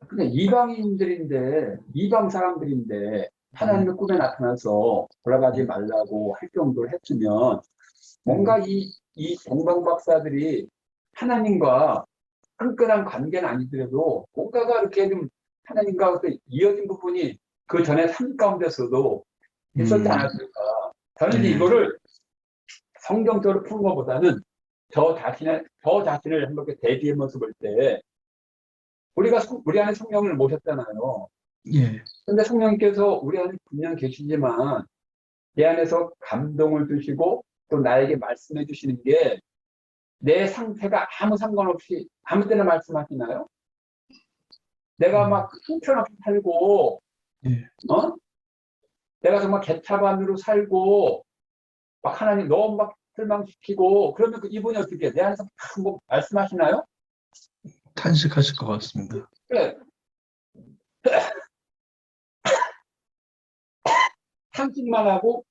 그냥 이방인들인데 이방 사람들인데 하나님의 꿈에 나타나서 돌아가지 말라고 할 정도로 했으면 뭔가 이 동방 박사들이 하나님과 끈끈한 관계는 아니더라도 뭔가가 이렇게 좀 하나님과 이어진 부분이 그 전에 삶 가운데서도 있었지 않았을까. 저는 이제 이거를 성경적으로 푸는 것보다는 저 자신을 한번 대비해 모습 볼 때 우리 안에 성령을 모셨잖아요. 예. 근데 성령님께서 우리 안에 분명 계시지만 내 안에서 감동을 주시고 또 나에게 말씀해 주시는 게 내 상태가 아무 상관없이 아무 때나 말씀하시나요? 내가 막 형편없이 살고 내가 정말 개차반으로 살고 막 하나님 너무 막 실망시키고 그러면 이분이 어떻게 내 안에서 막 말씀하시나요? 탄식하실 것 같습니다. 그래. 상식만 하고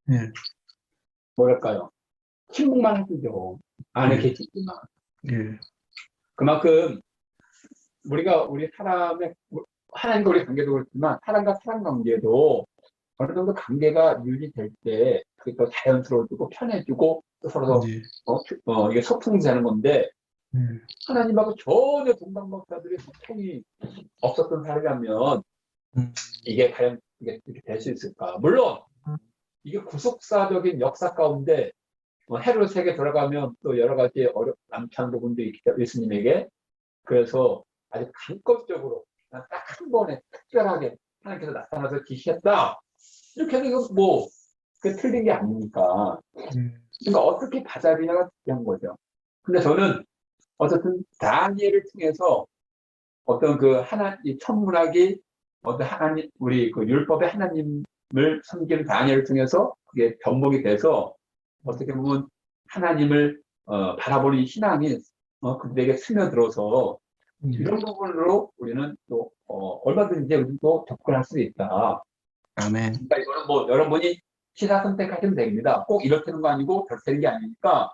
예. 뭐랄까요? 침묵만 하시죠. 안에 계시지만. 예. 그만큼 우리 사람의 하나님과 우리 관계도 그렇지만 사람과 사람 관계도 어느 정도 관계가 유지될 때 그게 더 자연스러워지고 편해지고 또 서로 이게 소통이 되는 건데 하나님하고 전혀 동방 박사들의 소통이 없었던 사람이라면 이게 과연 이게 이렇게 될 수 있을까? 물론 이게 구속사적인 역사 가운데 헤롯에게 돌아가면 또 여러 가지 남창 부분도 있겠죠, 예수님에게. 그래서 아주 간접적으로 딱 한 번에 특별하게 하나님께서 나타나서 지시했다. 이렇게 해서 이거 그 틀린 게 아니니까. 그러니까 어떻게 받아들이냐가 중요한 거죠. 근데 저는 어쨌든 다니엘을 통해서 어떤 이 천문학이 어떤 하나님, 우리 율법의 하나님을 섬기는 다니엘을 통해서 그게 변목이 돼서 어떻게 보면 하나님을 바라보는 신앙이 그들에게 스며들어서 이런 부분으로 우리는 또 얼마든지 우리도 접근할 수 있다. 아멘. 그러니까 이거는 여러분이 신화 선택하시면 됩니다. 꼭 이렇게 되는 거 아니고 저렇게 되는 게 아니니까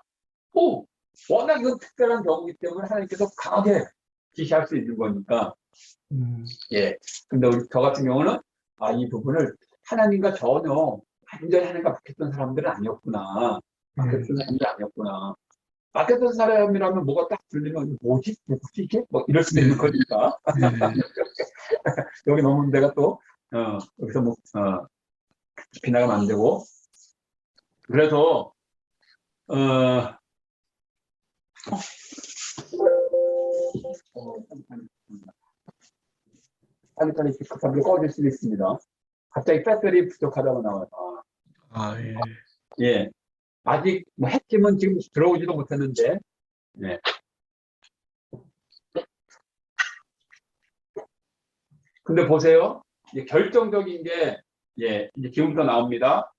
워낙 이건 특별한 경우이기 때문에 하나님께서 강하게 지시할 수 있는 거니까. 근데 저 같은 경우는 이 부분을 하나님과 전혀 완전히 하나님과 막혔던 사람들은 아니었구나. 막혔던 사람들은 아니었구나. 막혔던 사람이라면 뭐가 딱 들리면 뭐지 이게? 이럴 수도 있는 거니까. 여기 넘은 데가 또 여기서 깊이 나가면 안 되고. 그래서 빨리 급하게 꺼질 수도 있습니다. 갑자기 배터리 부족하다고 나와요. 예. 아직 핵심은 지금 들어오지도 못했는데. 예. 근데 보세요. 이제 결정적인 게 이제 지금부터 나옵니다.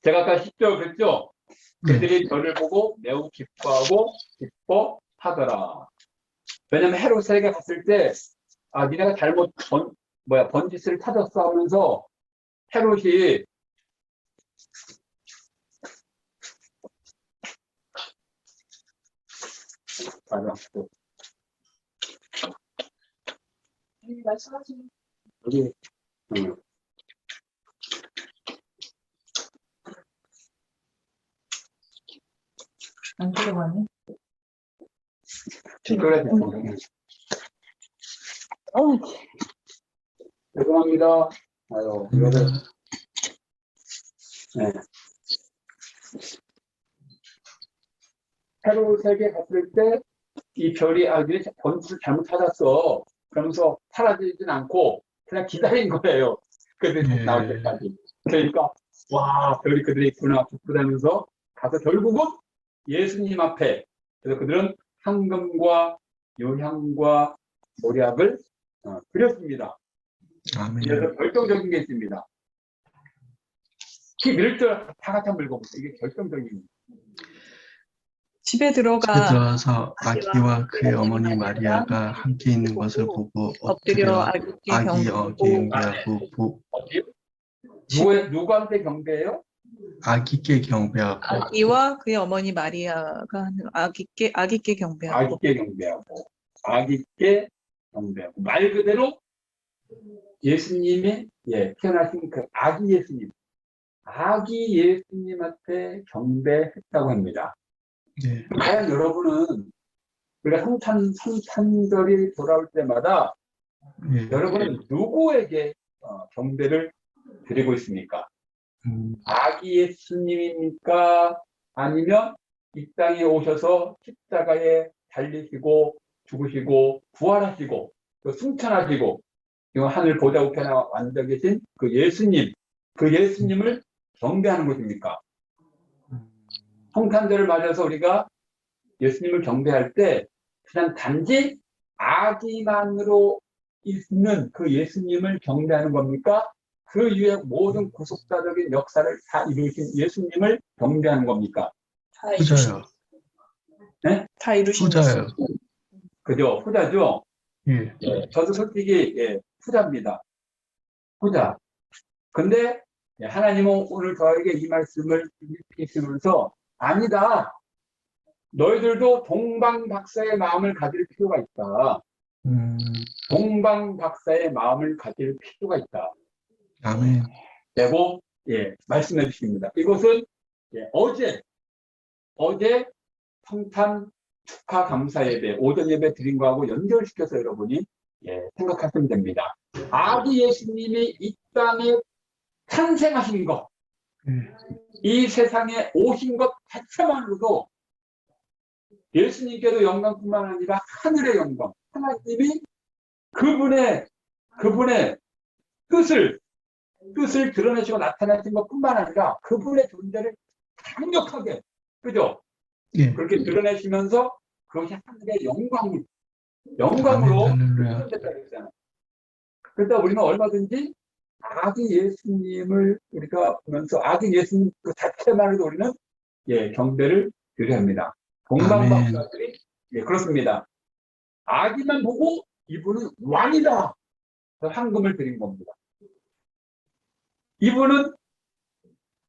제가 아까 10절 그랬죠? 그들이 저를 보고 매우 기뻐하고 기뻐하더라. 왜냐면 헤롯에게 갔을 때 니네가 잘못 번짓을 찾았어 하면서 헤롯이 맞아. 말씀하시면 여기 안 들어가네. 그래. 죄송합니다. 아유, 이거를 네. 헤롯에게 갔을 때 이 별이 아기를 번지를 잘못 찾았어. 그러면서 사라지진 않고 그냥 기다린 거예요. 그들이 다시 나올 때까지. 그러니까 와 별이 그들이 있구나 기쁘다면서 가서 결국은 예수님 앞에 그래서 그들은 황금과 요향과 모략을 드렸습니다. 그래서 결정적인 게 있습니다. 키 1절 다 같이 한번 읽어보세요. 이게 결정적인 집에 집에 들어가 들어가서 아기와 그의 어머니 마리아가 함께 있는 것을 보고 엎드려 엎드려 아기께 아기 경배하고 경배하고 누구한테 경배해요? 아기께 경배하고 아기와 그의 어머니 마리아가 하는 아기께 경배하고 아기께 경배하고 아기께 경배하고 말 그대로 예수님이 태어나신 그 아기 예수님 아기 예수님한테 경배했다고 합니다. 예. 과연 여러분은 우리가 성탄절이 돌아올 때마다 예. 여러분은 누구에게 경배를 드리고 있습니까? 아기 예수님입니까? 아니면 이 땅에 오셔서 십자가에 달리시고 죽으시고 부활하시고 또 승천하시고 하늘 보좌 우편에 앉아 계신 그 예수님, 그 예수님을 경배하는 것입니까? 성탄절을 맞아서 우리가 예수님을 경배할 때 그냥 단지 아기만으로 있는 그 예수님을 경배하는 겁니까? 그 이후에 모든 구속사적인 역사를 다 이루신 예수님을 경배하는 겁니까? 후자요. 네? 다 이루신 후자요. 그죠? 후자죠? 예. 저도 솔직히 후자입니다. 후자. 근데 하나님은 오늘 저에게 이 말씀을 읽히시면서 아니다. 너희들도 동방박사의 마음을 가질 필요가 있다. 동방박사의 마음을 가질 필요가 있다. 아멘. 라고 말씀해 주십니다. 이것은 어제 성탄 축하 감사 예배, 오전 예배 드린 거하고 연결시켜서 여러분이 생각하시면 됩니다. 아기 예수님이 이 땅에 탄생하신 것, 이 세상에 오신 것 자체만으로도 예수님께도 영광뿐만 아니라 하늘의 영광, 하나님이 그분의 뜻을 드러내시고 나타나신 것뿐만 아니라 그분의 존재를 강력하게, 그죠? 예. 그렇게 드러내시면서 그것이 하늘의 영광으로 표현됐다고 했잖아요. 그러니까 우리는 얼마든지 아기 예수님을 우리가 보면서 아기 예수님 그 자체만으로도 우리는 경배를 드려야 합니다. 동방박사들이 그렇습니다. 아기만 보고 이분은 왕이다. 황금을 드린 겁니다. 이분은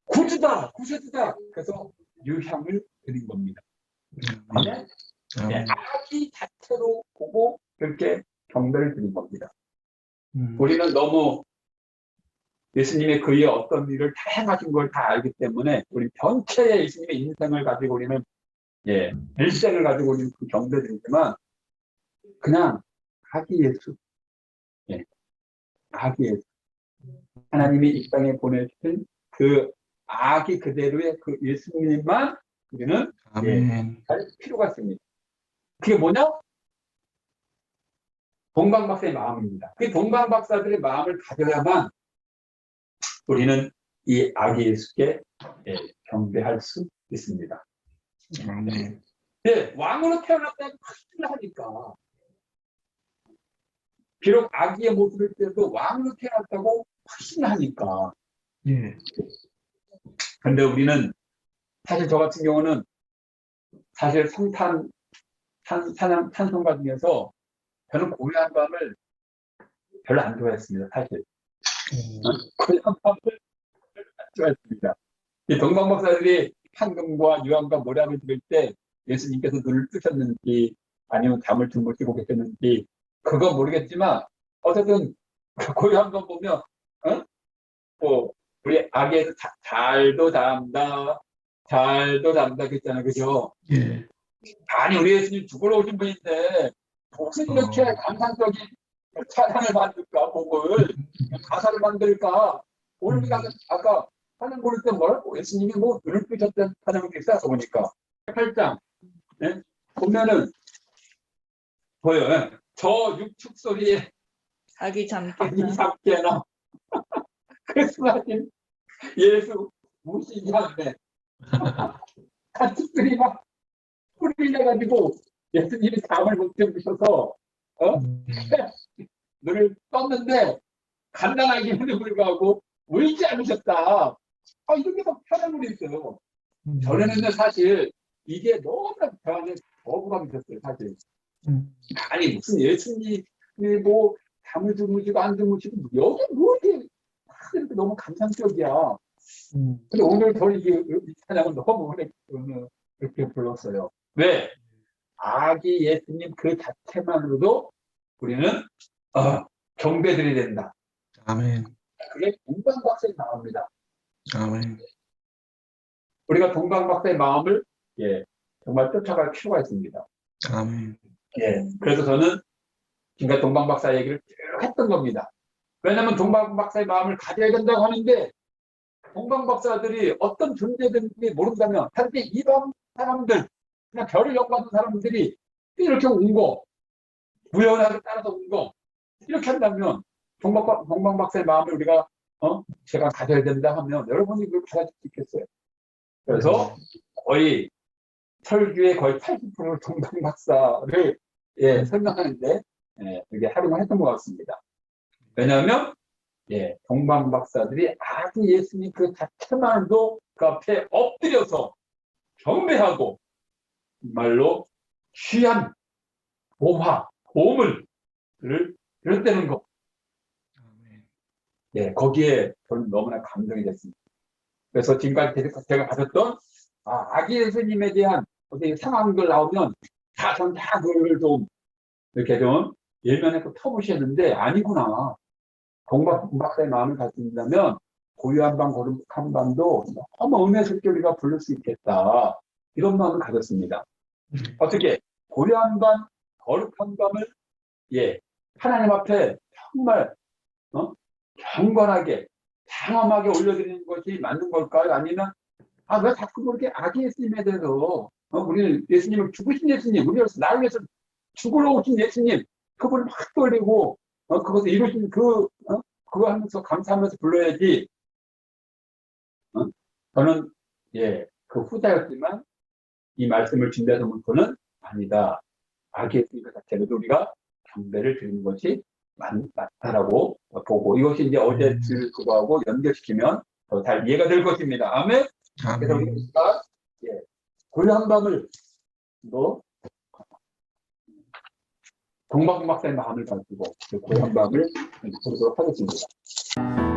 구주다, 구세주다. 그래서 유향을 드린 겁니다. 아기 자체로 보고 그렇게 경배를 드린 겁니다. 우리는 너무 예수님의 그의 어떤 일을 다 행하신 걸 다 알기 때문에 우리 전체의 예수님의 인생을 가지고 우리는 일생을 가지고 우리는 그 경배드리지만 그냥 아기 예수, 아기 예수, 하나님이 이 땅에 보내주신 그 아기 그대로의 그 예수님만 우리는 할 필요가 있습니다. 그게 뭐냐? 동방박사의 마음입니다. 그 동방박사들의 마음을 가져야만 우리는 이 아기 예수께 경배할 수 있습니다. 왕으로 태어났다고 확신을 하니까 비록 아기의 모습일 때도 왕으로 태어났다고 확신을 하니까 근데 우리는 사실 저 같은 경우는 사실 찬송가 중에서 저는 고요한 밤을 별로 안 좋아했습니다. 사실 고향 밤을 좋아했습니다. 이 동방 박사들이 황금과 유황과 모략을 들을 때 예수님께서 눈을 뜨셨는지 아니면 잠을 주무시고 계셨는지 그건 모르겠지만 어쨌든 그 고향 밤 보면 뭐 우리 아기에서 잘도 잠다 잘도 잠다 그랬잖아요. 그죠? 예. 아니 우리 예수님 죽으러 오신 분인데 무슨 이렇게 감상적인 찬양을 만들까 복을 가사를 만들까 오늘 우리가 아까 찬양 부를 때 뭐라고 예수님이 뭐 눈을 뜨셨던 찬양을 있어서 보니까 8장 네? 보면은 보여요. 저 육축 소리에 아기 아기 잠깼나? 잡게나 크리스마신 예수 무시기 하는데 가축들이 막 소리를 내가지고 예수님이 잠을 못 주무셔서 눈을 떴는데 간단하기에도 불구하고 울지 않으셨다. 이런 게 막 편안함이 있어요. 전에는 사실 이게 너무나 저한테 거부감이 있었어요. 사실. 아니 무슨 예수님이 뭐 잠을 주무시고 안 주무시고 여기 뭐 이렇게 너무 감상적이야. 근데 오늘 저는 이 찬양은 너무 이렇게 불렀어요. 왜? 아기 예수님 그 자체만으로도 우리는 경배드려야 된다. 아멘. 그게 동방박사의 마음입니다. 아멘. 우리가 동방박사의 마음을 정말 쫓아갈 필요가 있습니다. 아멘. 그래서 저는 지금까지 동방박사 얘기를 쭉 했던 겁니다. 왜냐하면 동방박사의 마음을 가져야 된다고 하는데 동방박사들이 어떤 존재든지 모른다면 단지 이방 사람들 그냥 별을 연구하는 사람들이 이렇게 온 거, 우연하게 따라서 온 거, 이렇게 한다면 동방박사의 마음을 우리가 제가 가져야 된다 하면 여러분이 그걸 받아줄 수 있겠어요. 그래서 거의 설교의 거의 80%를 동방박사를 설명하는데 이게 활용을 했던 것 같습니다. 왜냐하면 동방박사들이 아주 예수님 그 자체만으로도 그 앞에 엎드려서 경배하고 정말로 귀한 보물을 드렸다는 거. 거기에 저는 너무나 감동이 됐습니다. 그래서 지금까지 제가 가졌던 아기 예수님에 대한 어떤 상황들 나오면 전 다 그걸 좀 이렇게 좀 일면에서 터부시했는데 아니구나. 동방박사의 마음을 가진다면 고요한밤 거룩한 밤도 너무 은혜스럽게 우리가 부를 수 있겠다. 이런 마음을 가졌습니다. 어떻게 고요한 밤 거룩한 밤을 하나님 앞에 정말 경건하게 장엄하게 올려드리는 것이 맞는 걸까요? 아니면 왜 자꾸 그렇게 아기 예수님에 대해서 우리 예수님을 죽으신 예수님, 우리 나를 위해서 죽으러 오신 예수님 그분을 막 돌리고 그것을 이루신 그거 하면서 감사하면서 불러야지. 저는 그 후자였지만 이 말씀을 준비하면서는 아니다. 아기 예수님 자체로도 우리가 경배를 드리는 것이 맞다라고 보고 이것이 이제 어제 들 그거하고 연결시키면 더 잘 이해가 될 것입니다. 아멘. 그래서 우리가 고요한 밤을 동방박사의 마음을 가지고 고요한 밤을 부르도록 하겠습니다.